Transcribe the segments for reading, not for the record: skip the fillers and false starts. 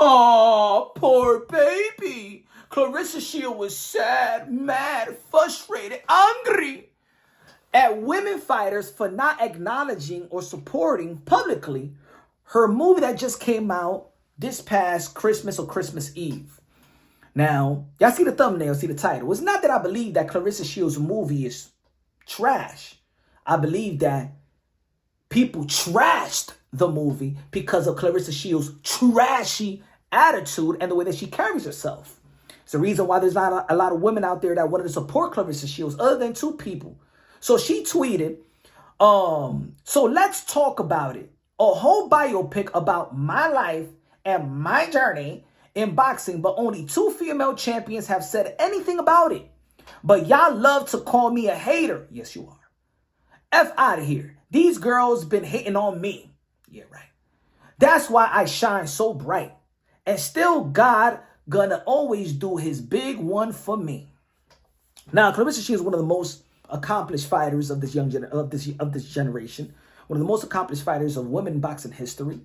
Oh, poor baby. Claressa Shields was sad, mad, frustrated, angry at women fighters for not acknowledging or supporting publicly her movie that just came out this past Christmas or Christmas Eve. Now, y'all see the thumbnail, see the title. It's not that I believe that Claressa Shields' movie is trash. I believe that people trashed the movie because of Claressa Shields' trashy attitude and the way that she carries herself. It's the reason why there's not a lot of women out there that wanted to support Claressa Shields other than two people. So she tweeted, so let's talk about it. A whole biopic about my life and my journey in boxing, but only 2 female champions have said anything about it. But y'all love to call me a hater. Yes, you are. F out of here. These girls been hating on me. Yeah, right. That's why I shine so bright. And still God gonna always do his big one for me. Now, Claressa Shields is one of the most accomplished fighters of this this generation. One of the most accomplished fighters of women boxing history.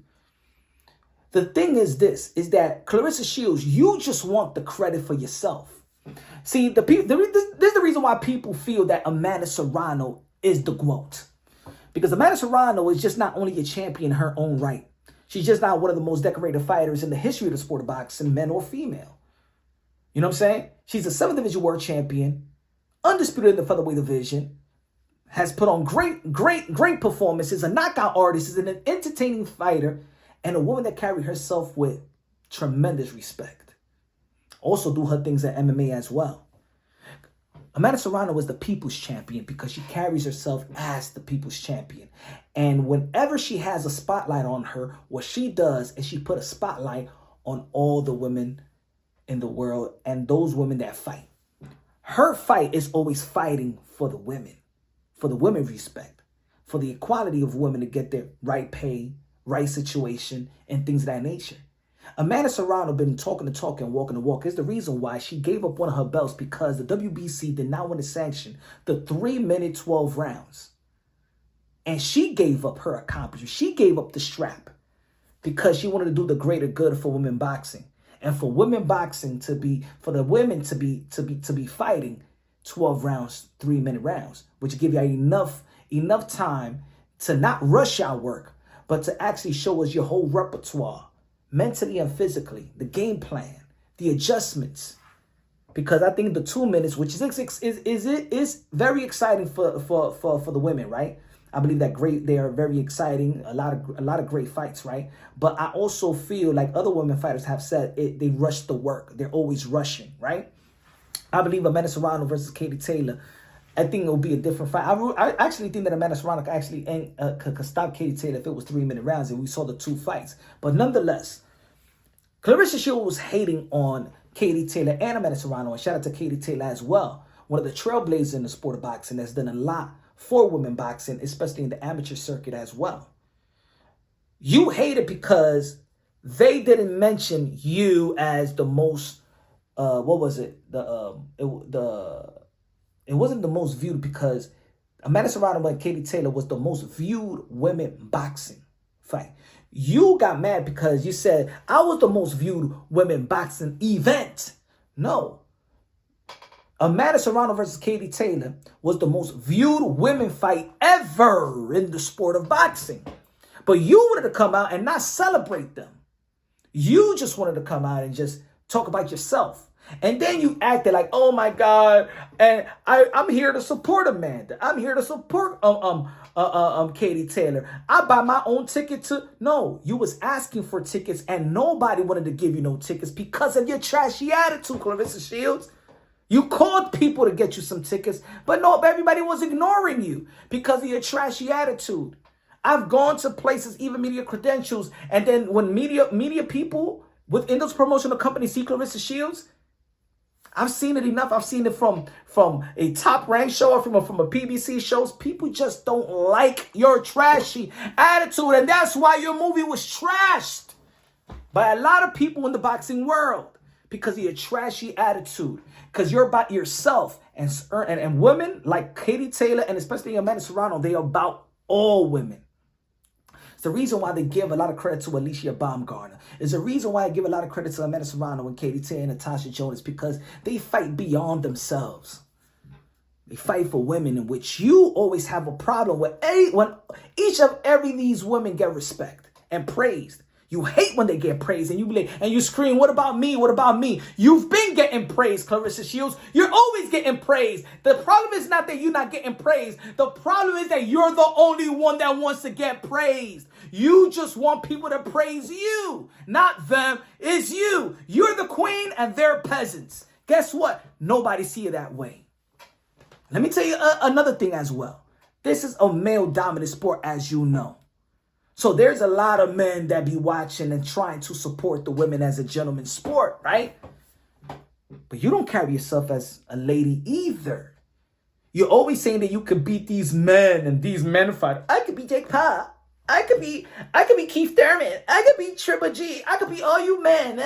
The thing is this, is that Claressa Shields, you just want the credit for yourself. See, this is the reason why people feel that Amanda Serrano is the GOAT. Because Amanda Serrano is just not only a champion in her own right. She's just not one of the most decorated fighters in the history of the sport of boxing, men or female. You know what I'm saying? She's a 7th division world champion, undisputed in the featherweight division, has put on great performances, a knockout artist, is an entertaining fighter, and a woman that carried herself with tremendous respect. Also do her things at MMA as well. Amanda Serrano was the people's champion because she carries herself as the people's champion. And whenever she has a spotlight on her, what she does is she put a spotlight on all the women in the world and those women that fight. Her fight is always fighting for the women's respect, for the equality of women to get their right pay, right situation, and things of that nature. Amanda Serrano been talking the talk and walking the walk. Is the reason why she gave up one of her belts because the WBC did not want to sanction the 3-minute 12 rounds. And she gave up her accomplishment. She gave up the strap because she wanted to do the greater good for women boxing. And for women boxing for the women to be fighting 12 rounds, 3-minute rounds, which give you enough time to not rush our work, but to actually show us your whole repertoire, mentally and physically, the game plan, the adjustments. Because I think the 2 minutes, which is very exciting for the women, right? I believe that they are very exciting, a lot of great fights, right? But I also feel like other women fighters have said they rush the work. They're always rushing, right? I believe Amanda Serrano versus Katie Taylor, I think it will be a different fight. I actually think that Amanda Serrano could stop Katie Taylor if it was 3-minute rounds and we saw the 2 fights. But nonetheless, Claressa Shields was hating on Katie Taylor and Amanda Serrano, and shout out to Katie Taylor as well. One of the trailblazers in the sport of boxing that's done a lot for women boxing, especially in the amateur circuit as well. You hate it because they didn't mention you as the most, what was it? It wasn't the most viewed because Amanda Serrano and Katie Taylor was the most viewed women boxing fight. You got mad because you said, I was the most viewed women boxing event. No. Amanda Serrano versus Katie Taylor was the most viewed women fight ever in the sport of boxing. But you wanted to come out and not celebrate them. You just wanted to come out and just talk about yourself. And then you acted like, oh my God, and I'm here to support Amanda. I'm here to support Katie Taylor. I buy my own ticket to. No, you was asking for tickets and nobody wanted to give you no tickets because of your trashy attitude, Claressa Shields. You called people to get you some tickets, but no, everybody was ignoring you because of your trashy attitude. I've gone to places, even media credentials, and then when media people within those promotional companies see Claressa Shields, I've seen it enough. I've seen it from a top-ranked show or from a PBC shows. People just don't like your trashy attitude, and that's why your movie was trashed by a lot of people in the boxing world because of your trashy attitude. Because you're about yourself, and women like Katie Taylor and especially Amanda Serrano, they are about all women. It's the reason why they give a lot of credit to Alicia Baumgardner. It's the reason why I give a lot of credit to Amanda Serrano and Katie Taylor and Natasha Jonas, because they fight beyond themselves. They fight for women, in which you always have a problem with when each of every these women get respect and praised. You hate when they get praised, and you scream, "What about me? What about me?" You've been getting praised, Claressa Shields. You're always getting praised. The problem is not that you're not getting praised. The problem is that you're the only one that wants to get praised. You just want people to praise you, not them. It's you. You're the queen, and they're peasants. Guess what? Nobody see you that way. Let me tell you another thing as well. This is a male-dominant sport, as you know. So there's a lot of men that be watching and trying to support the women as a gentleman's sport, right? But you don't carry yourself as a lady either. You're always saying that you could beat these men and these men fight. I could be Jake Paul. I could be Keith Thurman. I could be Triple G. I could be all you men.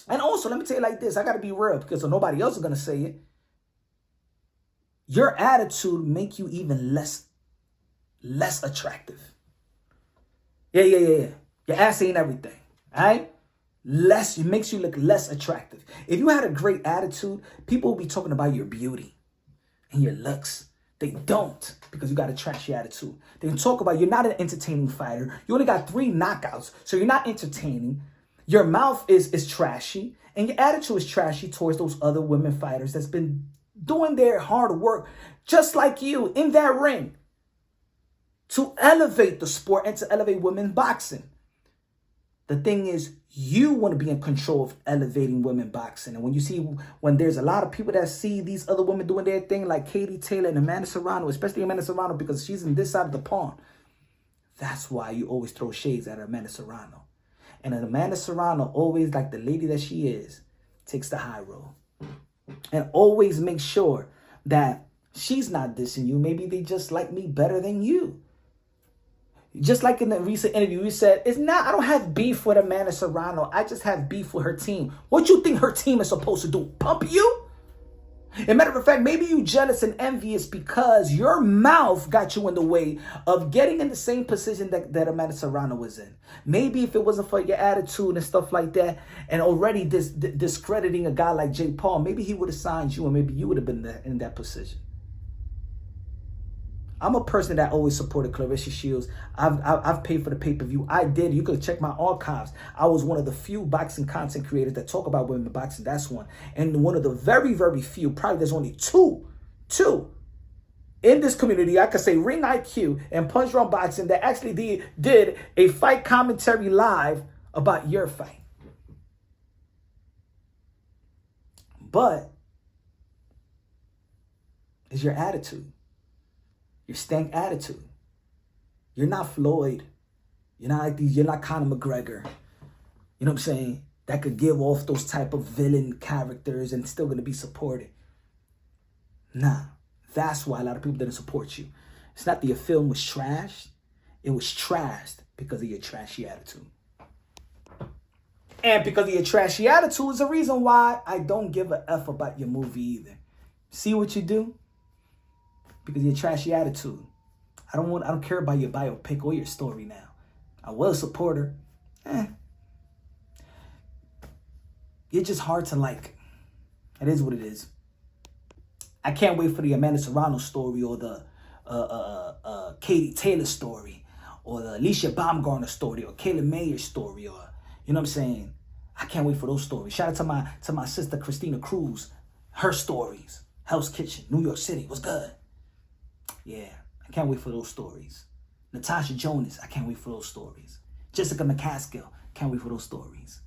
And also, let me tell you like this. I got to be real, because nobody else is going to say it. Your attitude make you even less attractive. Yeah. Your ass ain't everything, all right? It makes you look less attractive. If you had a great attitude, people will be talking about your beauty and your looks. They don't, because you got a trashy attitude. They talk about you're not an entertaining fighter. You only got 3 knockouts, so you're not entertaining. Your mouth is trashy, and your attitude is trashy towards those other women fighters that's been doing their hard work just like you in that ring to elevate the sport and to elevate women boxing. The thing is, you want to be in control of elevating women boxing. And when there's a lot of people that see these other women doing their thing, like Katie Taylor and Amanda Serrano, especially Amanda Serrano, because she's in this side of the pond, that's why you always throw shades at Amanda Serrano. And Amanda Serrano, always, like the lady that she is, takes the high road. And always make sure that she's not dissing you. Maybe they just like me better than you. Just like in the recent interview, you said, I don't have beef with Amanda Serrano. I just have beef with her team. What you think her team is supposed to do? Pump you? As a matter of fact, maybe you jealous and envious because your mouth got you in the way of getting in the same position that Amanda Serrano was in. Maybe if it wasn't for your attitude and stuff like that, and already discrediting a guy like Jake Paul, maybe he would have signed you, and maybe you would have been in that position. I'm a person that always supported Claressa Shields. I've paid for the pay-per-view. I did. You could check my archives. I was one of the few boxing content creators that talk about women boxing. That's one. And one of the very, very few, probably there's only two in this community, I could say Ring IQ and Punch Drunk Boxing, that actually did a fight commentary live about your fight. But it's your attitude. Your stank attitude. You're not Floyd. You're not like these. You're not Conor McGregor. You know what I'm saying? That could give off those type of villain characters and still gonna be supported. Nah, that's why a lot of people didn't support you. It's not that your film was trashed. It was trashed because of your trashy attitude. And because of your trashy attitude is the reason why I don't give a F about your movie either. See what you do? Because of your trashy attitude. I don't care about your biopic or your story now. I was a supporter. You're just hard to like. It is what it is. I can't wait for the Amanda Serrano story or the Katie Taylor story or the Alicia Baumgardner story or Kayla Mayer's story, or you know what I'm saying? I can't wait for those stories. Shout out to my sister Christina Cruz, her stories. Hell's Kitchen, New York City, what's good? Yeah, I can't wait for those stories. Natasha Jonas, I can't wait for those stories. Jessica McCaskill, can't wait for those stories.